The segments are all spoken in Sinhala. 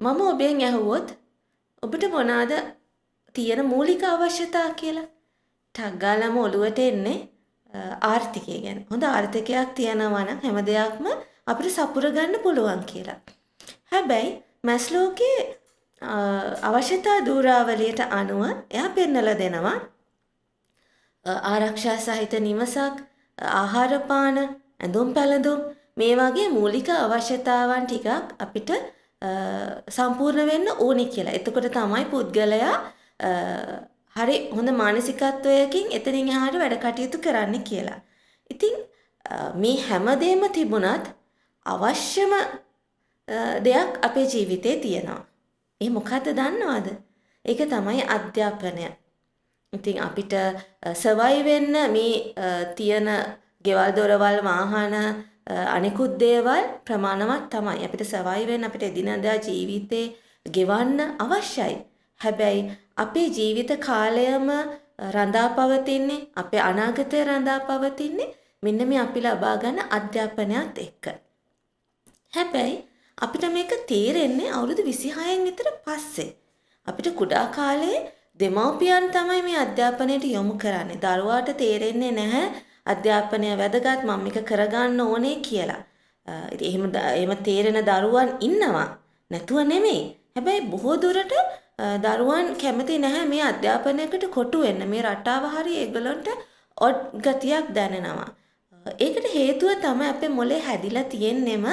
මම ඔබෙන් ඇහුවොත් ඔබට මොනවාද තියෙන මූලික අවශ්‍යතා කියලා? ටක් ගාලාම ඔළුවට එන්නේ ආර්ථිකය ගැන. හොඳ ආර්ථිකයක් තියනවා නම් හැම දෙයක්ම අපිට සපුර ගන්න පුළුවන් කියලා. හැබැයි මැස්ලෝගේ අවශ්‍යතා ධූරාවලියට අනුව එයා පෙන්නලා දෙනවා ආරක්ෂා සහිත නිවසක්, ආහාර පාන, ඇඳුම් පැළඳුම් මේ වගේ මූලික අවශ්‍යතාවන් ටිකක් අපිට සම්පූර්ණ වෙන්න ඕනේ කියලා. එතකොට තමයි පුද්ගලයා හරි හොඳ මානසිකත්වයකින් එතනින් එහාට වැඩ කටයුතු කරන්න කියලා. ඉතින් මේ හැමදේම තිබුණත් අවශ්‍යම දෙයක් අපේ ජීවිතේ තියෙනවා. ඒ මොකද්ද දන්නවද? ඒක තමයි අධ්‍යාපනය. ඉතින් අපිට සර්වයිව් වෙන්න මේ තියෙන ගෙවල් දොරවල් වාහන අනිකුත් දේවල් ප්‍රමාණවත් තමයි. අපිට සර්වයිව් වෙන්න අපිට එදිනදා ජීවිතේ ගෙවන්න අවශ්‍යයි. හැබැයි අපේ ජීවිත කාලයම රඳා පවතින්නේ අපේ අනාගතය රඳා පවතින්නේ මෙන්න මේ අපි ලබා ගන්න අධ්‍යාපනයත් එක්ක. හැබැයි අපිට මේක තේරෙන්නේ අවුරුදු 26න් විතර පස්සේ. අපිට කුඩා කාලේ දෙමව්පියන් තමයි මේ අධ්‍යාපනයට යොමු කරන්නේ. දරුවාට තේරෙන්නේ නැහැ අධ්‍යාපනය වැදගත් මම මේක කරගන්න ඕනේ කියලා. ඉතින් එහෙම තේරෙන දරුවන් ඉන්නවා. නැතුව නෙමෙයි. හැබැයි බොහෝ දුරට දරුවන් කැමති නැහැ මේ අධ්‍යාපනයකට කොටු වෙන්න. මේ රටාව හරි ඒගොල්ලන්ට ඔඩ් ගතියක් දැනෙනවා. ඒකට හේතුව තමයි අපේ මොලේ හැදිලා තියෙන්නෙම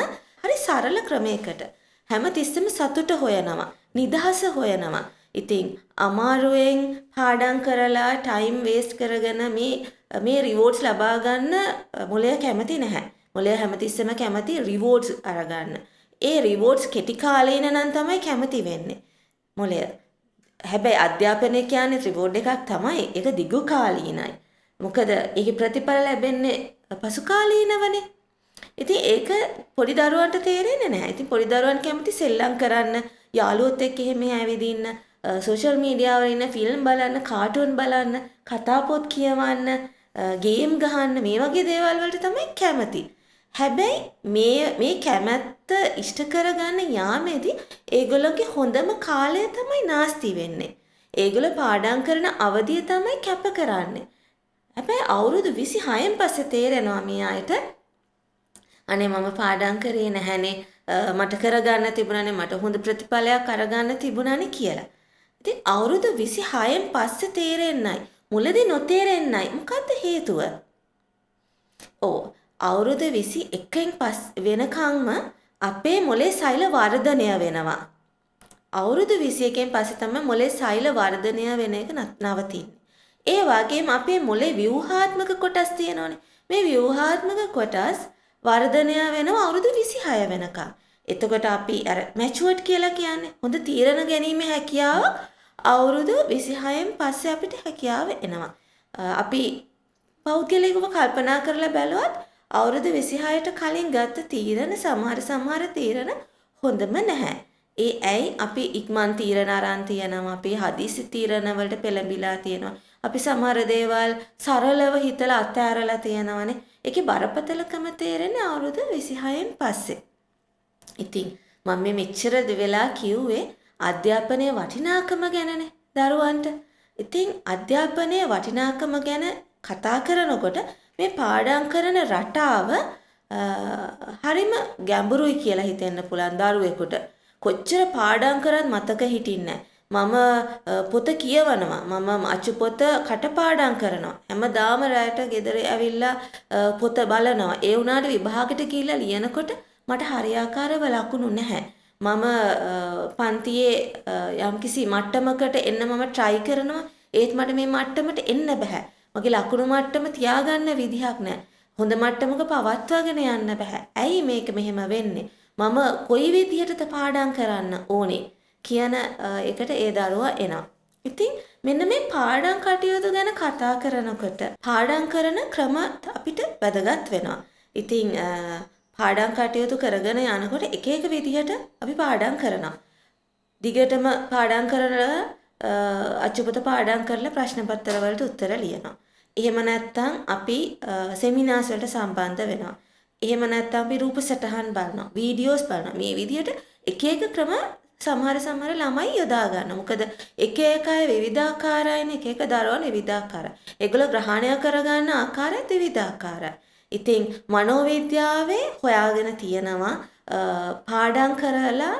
හරි සරල ක්‍රමයකට. හැම තිස්සෙම සතුට හොයනවා. නිදහස හොයනවා. ඉතින් අමාරුවෙන් පාඩම් කරලා ටයිම් වේස්ට් කරගෙන මේ රිවෝඩ්ස් ලබා ගන්න මොලය කැමති නැහැ. මොලය හැමතිස්සෙම කැමති රිවෝඩ්ස් අරගන්න. ඒ රිවෝඩ්ස් කෙටි කාලේන නම් තමයි කැමති වෙන්නේ. මොලය. හැබැයි අධ්‍යාපනය කියන්නේ රිවෝඩ් එකක් තමයි. ඒක දිගු කාලීනයි. මොකද ඒකේ ප්‍රතිඵල ලැබෙන්නේ පසු කාලීනවනේ. ඉතින් ඒක පොඩි දරුවන්ට තේරෙන්නේ නැහැ. ඉතින් පොඩි දරුවන් කැමති සෙල්ලම් කරන්න, යාළුවොත් එක්ක එහෙම ඇවිදින්න, සෝෂල් මීඩියා වල ඉන්න ෆිල්ම් බලන්න, කාටුන් බලන්න, කතා පොත් කියවන්න, ගේම් ගහන්න මේ වගේ දේවල් වලට තමයි කැමති. හැබැයි මේ කැමැත්ත ඉෂ්ට කරගන්න යාමේදී ඒගොල්ලෝගේ හොඳම කාලය තමයි නාස්ති වෙන්නේ. ඒගොල්ලෝ පාඩම් කරන අවධිය තමයි කැප කරන්නේ. හැබැයි අවුරුදු 26න් පස්සේ තේරෙනවා මේ අයට අනේ මම පාඩම් කරේ නැහැනේ මට කරගන්න තිබුණානේ මට හොඳ ප්‍රතිඵලයක් අරගන්න තිබුණානේ කියලා. ඉතින් අවුරුදු 26න් පස්සේ තේරෙන්නයි මුලදී නොතේරෙන්නයි මොකද්ද හේතුව? අවුරුදු 21න් වෙනකන්ම අපේ මොලේ සෛල වර්ධනය වෙනවා. අවුරුදු 21න් පස්සේ තමයි මොලේ සෛල වර්ධනය වෙන එක නවතින්නේ. ඒ වගේම අපේ මොලේ ව්‍යුහාත්මක කොටස් තියෙනවානේ. මේ ව්‍යුහාත්මක කොටස් වර්ධනය වෙනවා අවුරුදු 26 වෙනකම්. එතකොට අපි අර මැචුවර්ඩ් කියලා කියන්නේ හොඳ තීරණ ගැනීමේ හැකියාව අවුරුදු 26න් පස්සේ අපිට හැකියාව එනවා. අපි පෞද්ගලිකව කල්පනා කරලා බැලුවත් අවුරුදු 26ට කලින් ගත්ත තීරණ සමහර තීරණ හොඳම නැහැ. ඒ ඇයි අපි ඉක්මන් තීරණ අරන් තියනවා. අපි හදිසි තීරණ වලට පෙළඹිලා තියෙනවා. අපි සමහර දේවල් සරලව හිතලා අත්හැරලා තියෙනවානේ. ඒකේ බරපතලකම තේරෙන්නේ අවුරුදු 26න් පස්සේ. ඉතින් මම මේ මෙච්චර වෙලා කිව්වේ අධ්‍යාපනයේ වටිනාකම ගැනනේ දරුවන්ට. ඉතින් අධ්‍යාපනයේ වටිනාකම ගැන කතා කරනකොට මේ පාඩම් කරන රටාව හරිම ගැඹුරුයි කියලා හිතෙන්න පුළුවන් දරුවෙකුට. කොච්චර පාඩම් කරත් මතක හිටින්නේ මම පොත කියවනවා. මම අච්චු පොත කටපාඩම් කරනවා. හැමදාම රැයට ගෙදර ඇවිල්ලා පොත බලනවා. ඒ වුණාට විභාගෙට ගිහිල්ලා ලියනකොට මට හරියාකාරව ලකුණු නැහැ. මම පන්තියේ යම්කිසි මට්ටමකට එන්න මම try කරනවා. ඒත් මට මේ මට්ටමට එන්න බෑ. මගේ ලකුණු මට්ටම තියාගන්න විදිහක් නැහැ. හොඳ මට්ටමක පවත්වාගෙන යන්න බෑ. ඇයි මේක මෙහෙම වෙන්නේ? මම කොයි විදිහටද පාඩම් කරන්න ඕනේ කියන එකට ඒ දරුවා එනවා. ඉතින් මෙන්න මේ පාඩම් කටයුතු ගැන කතා කරනකොට පාඩම් කරන ක්‍රම අපිට වැදගත් වෙනවා. ඉතින් පාඩම් කටයුතු කරගෙන යනකොට එක එක විදිහට අපි පාඩම් කරනවා. දිගටම පාඩම් කරලා අච්චුපත පාඩම් කරලා ප්‍රශ්න පත්‍ර වලට උත්තර ලියනවා. එහෙම නැත්නම් අපි සෙමිනාර්ස් වලට සම්බන්ධ වෙනවා. එහෙම නැත්නම් අපි රූප සටහන් බලනවා, වීඩියෝස් බලනවා. මේ විදිහට එක එක ක්‍රම සමහර ළමයි යොදා ගන්නවා. මොකද එක එක අය විවිධාකාරයිනේ, එක එක දරුවන් විවිධාකාරයි. ඒගොල්ලෝ ග්‍රහණය කරගන්න ආකාරයත් විවිධාකාරයි. ඉතින් මනෝවිද්‍යාවේ හොයාගෙන තියෙනවා පාඩම් කරලා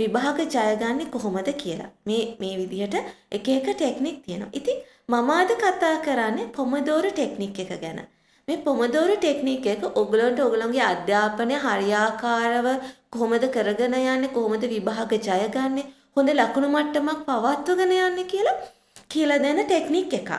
විභාග ජයගන්නේ කොහොමද කියලා. මේ විදිහට එක එක ටෙක්නික් තියෙනවා. ඉතින් මම අද කතා කරන්නේ පොමොඩෝරෝ ටෙක්නික් එක ගැන. මේ පොමොඩෝරෝ ටෙක්නික් එක ඔයගොල්ලන්ගේ අධ්‍යාපනය හරියාකාරව කොහොමද කරගෙන යන්නේ, කොහොමද විභාග ජයගන්නේ, හොඳ ලකුණු මට්ටමක් පවත්වාගෙන යන්නේ කියලා දෙන ටෙක්නික් එකක්.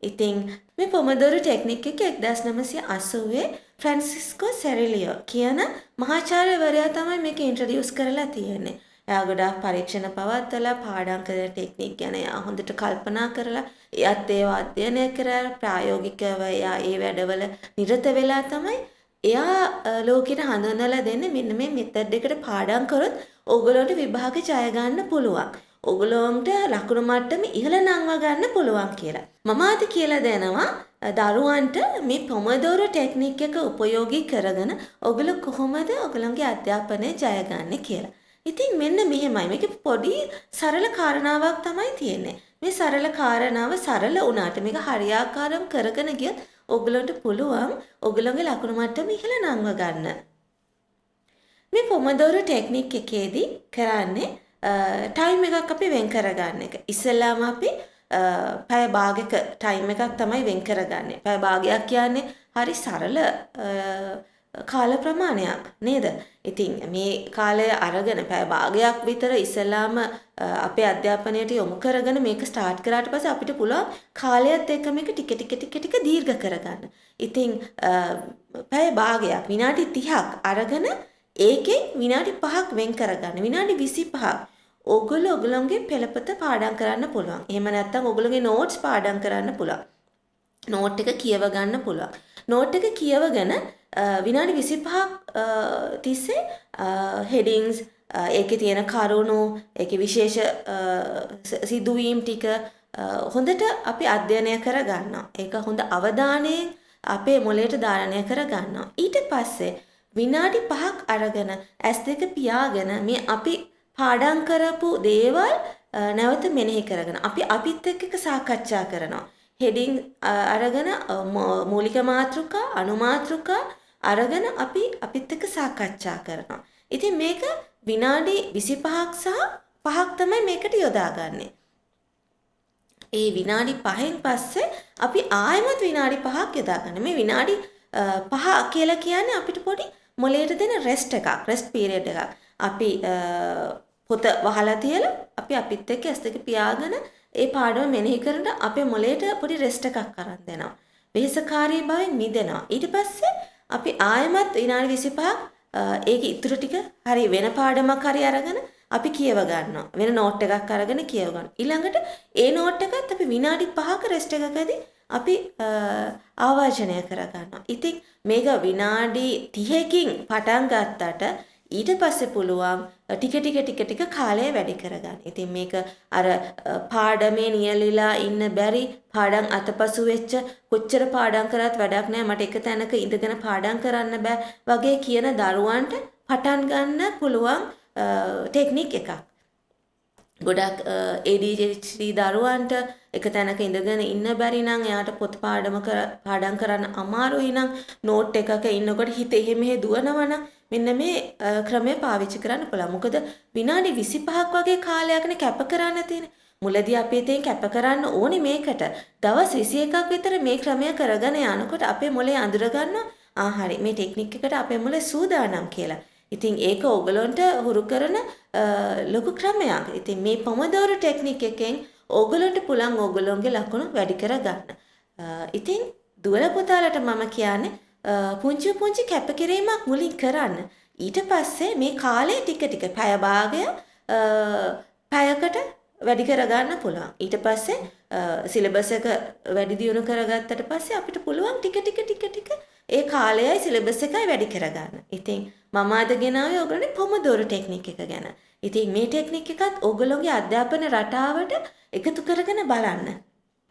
ඉතින් මේ පොමොඩෝරෝ ටෙක්නික් එක 1980 ෆ්‍රැන්සිස්කෝ සෙරිලියෝ කියන මහාචාර්යවරයා තමයි මේක ඉන්ට්‍රොඩියුස් කරලා තියෙන්නේ. එයා ගොඩාක් පරීක්ෂණ පවත්වලා පාඩම් කරන ටෙක්නික් ගැන එයා හොඳට කල්පනා කරලා එයත් ඒවා අධ්‍යයනය කරලා ප්‍රායෝගිකව එයා ඒ වැඩවල නිරත වෙලා තමයි එයා ලෝකෙට හඳුන්වලා දෙන්නේ මෙන්න මේ මෙතඩ් එකට පාඩම් කරොත් ඕගොල්ලන්ට විභාග ජය ගන්න පුළුවන්. ඕගොල්ලන්ට ලකුණු මට්ටම ඉහළ නංව ගන්න පුළුවන් කියලා. මම අද කියලා දෙනවා දරුවන්ට මේ පොමොඩෝරෝ ටෙක්නික් එක උපයෝගී කරගෙන ඔයගොල්ලෝ කොහොමද ඔයගොල්ලන්ගේ අධ්‍යාපනය ජය ගන්න කියලා. ඉතින් මෙන්න මෙහෙමයි. මේක පොඩි සරල කාරණාවක් තමයි තියෙන්නේ. මේ සරල කාරණාව සරල වුණාට මේක හරියාකාරව කරගෙන ගියොත් ඔයගොල්ලන්ට පුළුවන් ඔයගොල්ලන්ගේ ලකුණු මට්ටම ඉහළ නංව ගන්න. මේ පොමොඩෝරෝ ටෙක්නික් එකේදී කරන්නේ ටයිම් එකක් අපි වෙන් කරගන්න එක. ඉස්සෙල්ලාම අපි පැය භාගයක ටයිම් එකක් තමයි වෙන් කරගන්නේ. පැය භාගයක් කියන්නේ හරි සරල කාල ප්‍රමාණයක් නේද? ඉතින් මේ කාලය අරගෙන පැය භාගයක් විතර ඉස්සෙල්ලාම අපේ අධ්‍යාපනයට යොමු කරගෙන මේක ස්ටාර්ට් කරාට පස්සේ අපිට පුළුවන් කාලයත් එක්ක මේක ටික දීර්ඝ කරගන්න. ඉතින් පැය භාගයක් විනාඩි 30ක් අරගෙන ඒකෙන් විනාඩි 5ක් වෙන් කරගන්න. විනාඩි 25ක් ඔයගොල්ලෝගේ පෙළපත පාඩම් කරන්න පුළුවන්. එහෙම නැත්නම් ඔයගොල්ලෝගේ නෝට්ස් පාඩම් කරන්න පුළුවන්. නෝට් එක කියව ගන්න පුළුවන්. නෝට් එක කියවගෙන විනාඩි 25ක් තිස්සේ හෙඩින්ග්ස් ඒකේ තියෙන කරුණු ඒකේ විශේෂ සිදුවීම් ටික හොඳට අපි අධ්‍යයනය කර ගන්නවා. ඒක හොඳ අවධානයෙන් අපේ මොළයට ධාරණය කර ගන්නවා. ඊට පස්සේ විනාඩි 5ක් අරගෙන S2 පියාගෙන මේ අපි පාඩම් කරපු දේවල් නැවත මෙනෙහි කරගෙන අපි අපිත් එක්ක සාකච්ඡා කරනවා. හෙඩින් අරගෙන මූලික මාතෘකා අනුමාතෘකා අරගෙන අපි අපිත් එක්ක සාකච්ඡා කරනවා. ඉතින් මේක විනාඩි 25ක් සහ 5ක් තමයි මේකට යොදාගන්නේ. ඒ විනාඩි 5න් පස්සේ අපි ආයෙමත් විනාඩි 5ක් යොදාගන්න. මේ විනාඩි 5 කියලා කියන්නේ අපිට පොඩි මොළයට දෙන රෙස්ට් එකක්, රෙස්ට් පීරියඩ් එකක්. අපි පොත වහලා තියලා අපි අපිත් එක්ක S2 පියාගෙන ඒ පාඩම මෙනෙහි කරන අපේ මොළයට පොඩි රෙස්ට් එකක් අරන් දෙනවා. වෙහෙසකාරී බවෙන් මිදෙනවා. ඊට පස්සේ අපි ආයෙමත් විනාඩි 25ක් ඒක ඉතුරු ටික හරි වෙන පාඩමක් හරි අරගෙන අපි කියව ගන්නවා. වෙන නෝට් එකක් අරගෙන කියව ගන්නවා. ඊළඟට ඒ නෝට් එකත් අපි විනාඩි 5ක රෙස්ට් එකකදී අපි ආවර්ජනය කර ගන්නවා. ඉතින් මේක විනාඩි 30කින් පටන් ගත්තට ඊට පස්සේ පුළුවන් ටික කාලය වැඩි කරගන්න. ඉතින් මේක අර පාඩමේ නියැලිලා ඉන්න බැරි පාඩම් අතපසු වෙච්ච කොච්චර පාඩම් කරත් වැඩක් නැහැ මට එක තැනක ඉඳගෙන පාඩම් කරන්න බෑ වගේ කියන දරුවන්ට පටන් ගන්න පුළුවන් ටෙක්නික් එකක්. ගොඩක් ADHD දරුවන්ට එක තැනක ඉඳගෙන ඉන්න බැරි නම් එයාට පොත් පාඩම් කරන්න අමාරුයි නම් නෝට් එකක ඉන්නකොට හිත එහෙ මෙහෙ දුවනවා නම් මෙන්න මේ ක්‍රමය පාවිච්චි කරන්න පුළුවන්. මොකද විනාඩි 25ක් වගේ කාලයක්නේ කැප කරන්න තියෙන්නේ. මුලදී අපි ඉතින් කැප කරන්න ඕනේ මේකට. දවස් 21ක් විතර මේ ක්‍රමය කරගෙන යනකොට අපේ මොළේ අඳුර ගන්නවා හරි මේ ටෙක්නික් එකට අපේ මොළේ සූදානම් කියලා. ඉතින් ඒක ඕගලන්ට හුරු කරන ලොකු ක්‍රමයක්. ඉතින් මේ පොමොඩෝරෝ ටෙක්නික් එකෙන් ඕගලන්ට පුළුවන් ඕගලන්ගේ ලකුණු වැඩි කරගන්න. ඉතින් දුවල පුතාලට මම කියන්නේ පුංචි කැපකිරීමක් මුලින් කරන්න. ඊට පස්සේ මේ කාලය ටික පැය භාගය පැයකට වැඩි කරගන්න පුළුවන්. ඊට පස්සේ සිලබස් එක වැඩි දියුණු කරගත්තට පස්සේ අපිට පුළුවන් ටික ඒ කාලයයි සිලබස් එකයි වැඩි කරගන්න. ඉතින් මම අද ගෙනාවේ ඔයගොල්ලෝනේ පොමොඩෝරෝ ටෙක්නික් එක ගැන. ඉතින් මේ ටෙක්නික් එකත් ඔයගොල්ලෝගේ අධ්‍යාපන රටාවට එකතු කරගෙන බලන්න.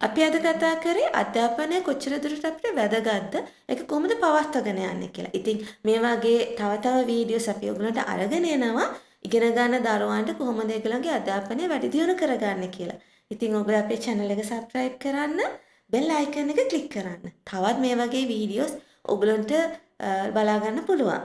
අපි අද කතා කරේ අධ්‍යාපනය කොච්චර දුරට අපිට වැදගත්ද ඒක කොහොමද පවත්වාගෙන යන්නේ කියලා. ඉතින් මේ වගේ තව වීඩියෝස් අපි ඔයගොල්ලන්ට අරගෙන එනවා. ඉගෙන ගන්න දරුවන්ට කොහොමද ඒගොල්ලන්ගේ අධ්‍යාපනය වැඩි දියුණු කරගන්නේ කියලා. ඉතින් ඔයගොල්ලෝ අපේ channel එක subscribe කරන්න, bell icon එක click කරන්න. තවත් මේ වගේ videos ඔයගොල්ලන්ට බලා ගන්න පුළුවන්.